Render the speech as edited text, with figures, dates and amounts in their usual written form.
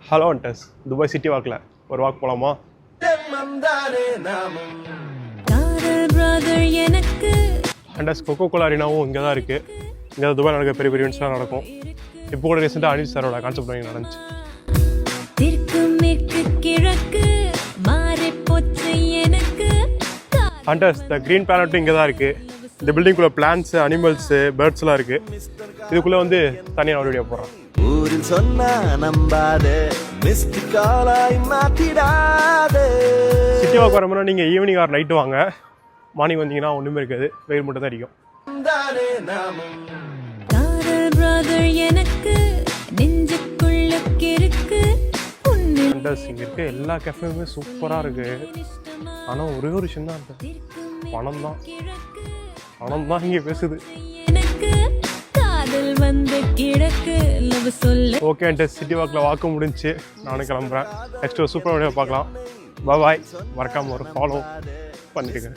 Hello அண்டஸ் Dubai city வாக்கில் ஒரு walk போகலாமா? அண்டஸ் கொக்கோ கோலா அரினாவும் இங்கே தான் இருக்குது. இங்கே தான் துபாய் நடக்கிற பெரிய பெரிய இவெண்ட்ஸ்லாம் நடக்கும். இப்போ கூட ரீசெண்டாக அனில் சாரோட கான்செப்ட் வாங்கி நடந்துச்சு. அண்டஸ் த க்ரீன் பிளானட்டும் இங்கே தான் இருக்குது. இந்த பில்டிங்குள்ளே பிளான்ட்ஸு, அனிமல்ஸு, பேர்ட்ஸ்லாம் இருக்குது. இதுக்குள்ளே வந்து தனியாக ஒரு வீடியோ போடுறேன். ஊரில் சொன்னா நம்பாதே, மிஸ்டிகாலாய் மாத்திடாதே. சிட்டி வாக் வர மாதிரி நீங்கள் ஈவினிங் ஆர் நைட்டு வாங்க. மார்னிங் வந்தீங்கன்னா ஒன்றுமே இருக்காது, வெயில் மட்டும் தான் அடிக்கும். இங்கே இருக்க எல்லா கேஃபேயுமே சூப்பராக இருக்குது. ஆனால் ஒரே ஒரு விஷயம் தான் இருக்குது, பணம் தான். பணம் தான் இங்கே பேசுது. ஓகே அண்டஸ் சிட்டி வாக்கில் வாக்க முடிஞ்சு நானும் கிளம்புறேன். நெக்ஸ்ட் ஒரு சூப்பர் வீடியோ பார்க்கலாம். பாய். மறக்காமல் ஒரு ஃபாலோ பண்ணிட்டுங்க.